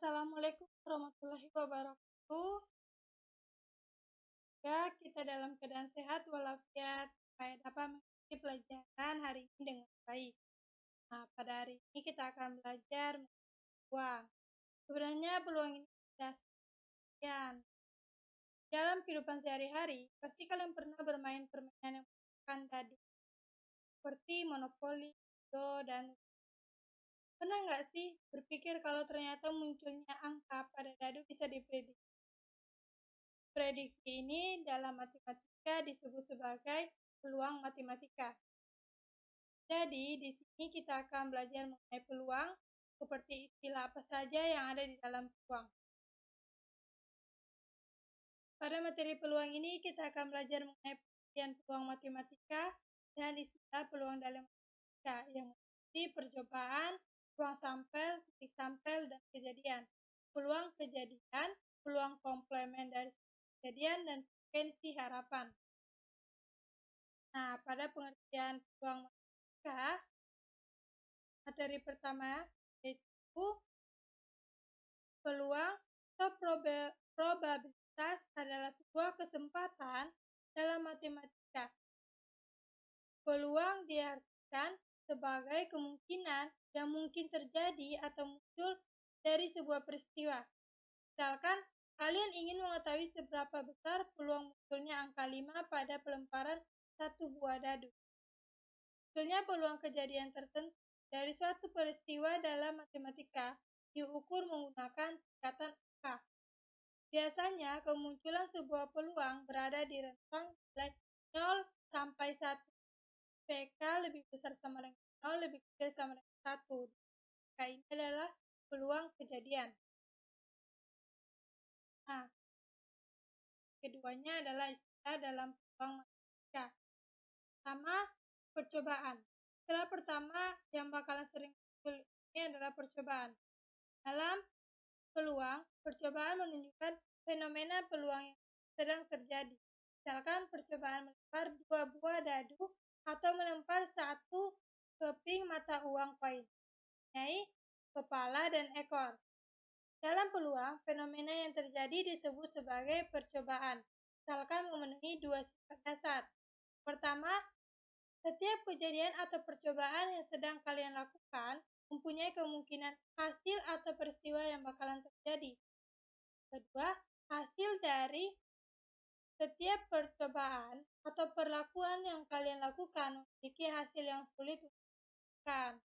Assalamualaikum warahmatullahi wabarakatuh. Ya, kita dalam keadaan sehat walafiat supaya dapat mengikuti pelajaran hari ini dengan baik. Nah, pada hari ini kita akan belajar mengenai peluang. Sebenarnya peluang ini sudah sekian. Dalam kehidupan sehari-hari, pasti kalian pernah bermain permainan yang menggunakan dadu, seperti monopoli, ludo, dan pernah nggak sih berpikir kalau ternyata munculnya angka pada dadu bisa diprediksi? Prediksi ini dalam matematika disebut sebagai peluang matematika. Jadi, di sini kita akan belajar mengenai peluang, seperti istilah apa saja yang ada di dalam peluang. Pada materi peluang ini, kita akan belajar mengenai pengertian peluang matematika dan istilah peluang dalam matematika yang meliputi percobaan, peluang sampel, titik sampel, dan kejadian. Peluang kejadian, peluang komplement dari kejadian, dan potensi harapan. Nah, pada pengertian peluang matematika, materi pertama yaitu peluang atau probabilitas adalah sebuah kesempatan dalam matematika. Peluang diartikan sebagai kemungkinan yang mungkin terjadi atau muncul dari sebuah peristiwa. Misalkan, kalian ingin mengetahui seberapa besar peluang munculnya angka 5 pada pelemparan satu buah dadu. Munculnya peluang kejadian tertentu dari suatu peristiwa dalam matematika diukur menggunakan tingkatan angka. Biasanya, kemunculan sebuah peluang berada di rentang nilai 0 sampai 1. PK lebih besar sama dengan 0, lebih kecil sama dengan 1. Maka ini adalah peluang kejadian. Nah, keduanya adalah istilah dalam peluang matematika. Pertama, percobaan. Istilah pertama yang bakalan sering muncul ini adalah percobaan. Dalam peluang, percobaan menunjukkan fenomena peluang yang sedang terjadi. Misalkan percobaan melempar 2 buah dadu atau melempar 1 keping mata uang koin, yaitu kepala dan ekor. Dalam peluang, fenomena yang terjadi disebut sebagai percobaan, misalkan memenuhi 2 sifat dasar. Pertama, setiap kejadian atau percobaan yang sedang kalian lakukan mempunyai kemungkinan hasil atau peristiwa yang bakalan terjadi. Kedua, hasil dari setiap percobaan atau perlakuan yang kalian lakukan memiliki hasil yang sulit dilakukan.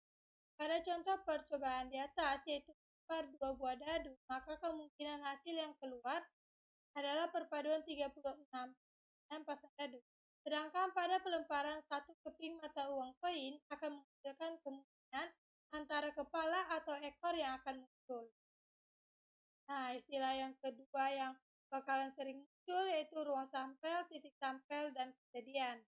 Pada contoh percobaan di atas, yaitu melempar 2 buah dadu, maka kemungkinan hasil yang keluar adalah perpaduan 36 dan pasang dadu. Sedangkan pada pelemparan 1 keping mata uang koin akan menghasilkan kemungkinan antara kepala atau ekor yang akan muncul. Nah, istilah yang kedua yang bakalan sering muncul yaitu ruang sampel, titik sampel, dan kejadian.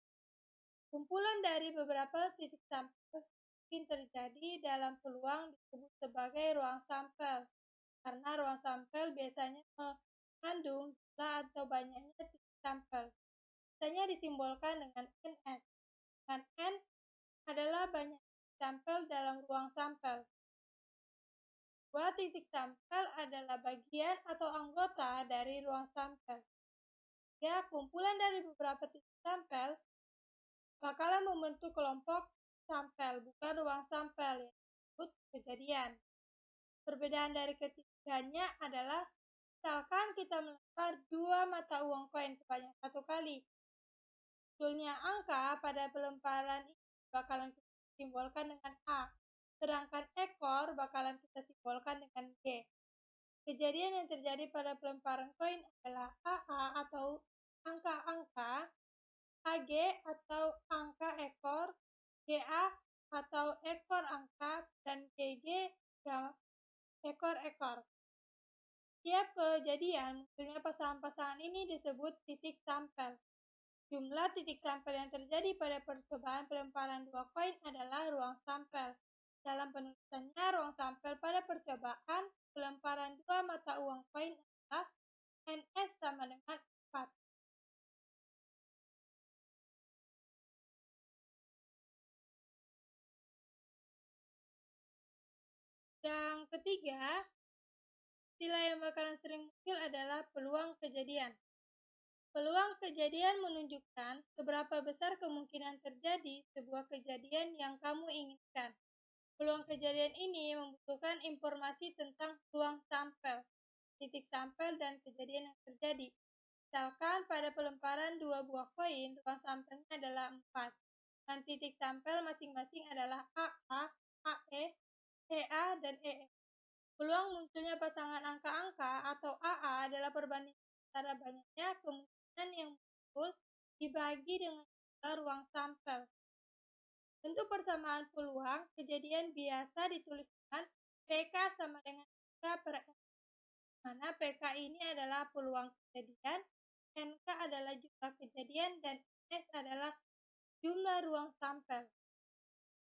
Kumpulan dari beberapa titik sampel mungkin terjadi dalam peluang disebut sebagai ruang sampel, karena ruang sampel biasanya mengandung jumlah atau banyaknya titik sampel. Biasanya disimbolkan dengan NS. Dengan N adalah banyak titik sampel dalam ruang sampel. Dua titik sampel adalah bagian atau anggota dari ruang sampel. Ya, kumpulan dari beberapa titik sampel bakalan membentuk kelompok sampel, bukan ruang sampel yang disebut kejadian. Perbedaan dari ketiganya adalah, misalkan kita melempar 2 mata uang koin sebanyak 1 kali. Munculnya angka pada pelemparan ini bakalan kita simbolkan dengan A, sedangkan ekor bakalan kita simbolkan dengan G. Kejadian yang terjadi pada pelemparan koin adalah AA atau angka-angka, AG atau angka ekor, GA atau ekor angka, dan GG ekor-ekor. Setiap kejadian munculnya pasangan-pasangan ini disebut titik sampel. Jumlah titik sampel yang terjadi pada percobaan pelemparan 2 koin adalah ruang sampel. Dalam penulisannya, ruang sampel pada percobaan pelemparan 2 mata uang koin adalah NS sama dengan 4. Yang ketiga, Istilah yang bakalan sering muncul adalah peluang kejadian. Peluang kejadian menunjukkan seberapa besar kemungkinan terjadi sebuah kejadian yang kamu inginkan. Peluang kejadian ini membutuhkan informasi tentang ruang sampel, titik sampel, dan kejadian yang terjadi. Misalkan pada pelemparan dua buah koin, ruang sampelnya adalah 4, dan titik sampel masing-masing adalah AA, AE, EA, dan EE. Peluang munculnya pasangan angka-angka atau AA adalah perbandingan antara banyaknya kemungkinan yang muncul dibagi dengan jumlah ruang sampel. Untuk persamaan peluang kejadian biasa ditulis dengan PK sama dengan NK per N, mana PK ini adalah peluang kejadian, NK adalah jumlah kejadian, dan S adalah jumlah ruang sampel.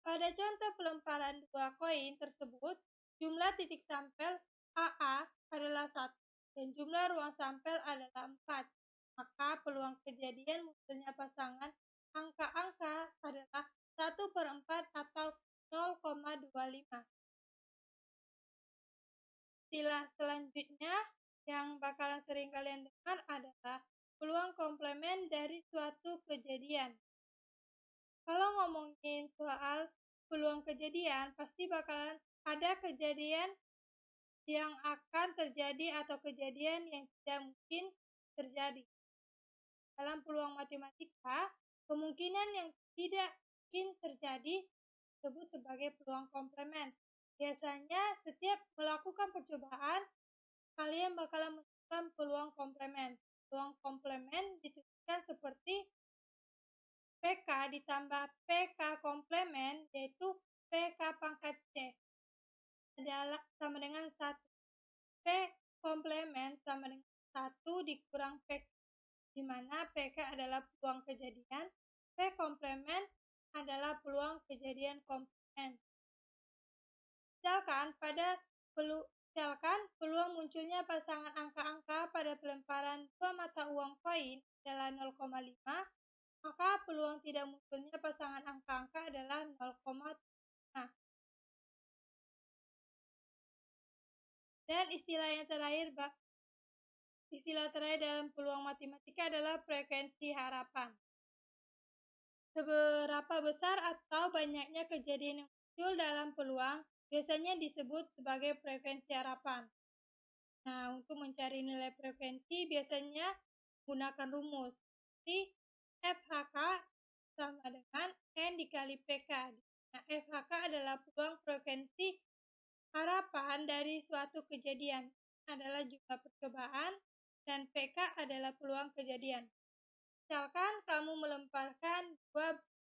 Pada contoh pelemparan dua koin tersebut, jumlah titik sampel AA adalah 1 dan jumlah ruang sampel adalah 4. Maka peluang kejadian munculnya pasangan angka-angka adalah 1/4 atau 0,25. Istilah selanjutnya yang bakalan sering kalian dengar adalah peluang komplemen dari suatu kejadian. Kalau ngomongin soal peluang kejadian, pasti bakalan ada kejadian yang akan terjadi atau kejadian yang tidak mungkin terjadi. Dalam peluang matematika, kemungkinan yang tidak mungkin terjadi disebut sebagai peluang komplemen. Biasanya setiap melakukan percobaan, kalian bakalan menemukan peluang komplemen. Peluang komplemen dituliskan seperti PK ditambah PK komplemen, yaitu PK pangkat C adalah sama dengan 1. P komplemen sama dengan 1 dikurang P, di mana PK adalah peluang kejadian, P komplemen adalah peluang kejadian komplemen. Misalkan peluang munculnya pasangan angka-angka pada pelemparan dua mata uang koin adalah 0,5, maka peluang tidak munculnya pasangan angka-angka adalah 0,5. Dan istilah terakhir dalam peluang matematika adalah frekuensi harapan. Seberapa besar atau banyaknya kejadian yang muncul dalam peluang biasanya disebut sebagai frekuensi harapan. Nah, untuk mencari nilai frekuensi biasanya gunakan rumus. Jadi, FHK sama dengan N dikali PK. Nah, FHK adalah peluang frekuensi harapan dari suatu kejadian. Adalah jumlah percobaan, dan PK adalah peluang kejadian. Misalkan kamu melemparkan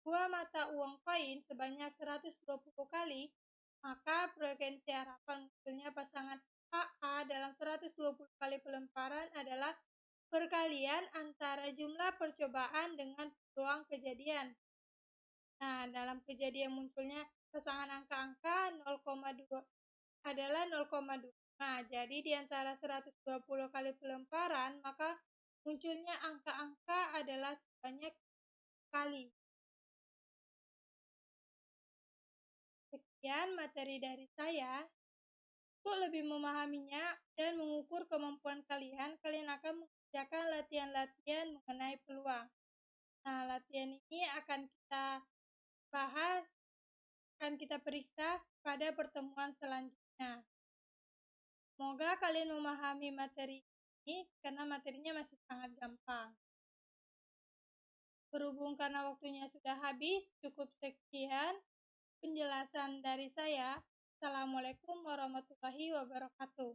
dua mata uang koin sebanyak 120 kali, maka frekuensi harapan munculnya pasangan AA dalam 120 kali pelemparan adalah perkalian antara jumlah percobaan dengan peluang kejadian. Nah, dalam kejadian munculnya pasangan angka-angka 0,2 adalah 0,2. Nah, jadi di antara 120 kali pelemparan, maka munculnya angka-angka adalah sebanyak kali. Sekian materi dari saya. Untuk lebih memahaminya dan mengukur kemampuan kalian akan mengerjakan latihan-latihan mengenai peluang. Nah, latihan ini akan kita bahas, akan kita periksa pada pertemuan selanjutnya. Semoga kalian memahami materi ini karena materinya masih sangat gampang. Berhubung karena waktunya sudah habis, cukup sekian penjelasan dari saya. Assalamualaikum warahmatullahi wabarakatuh.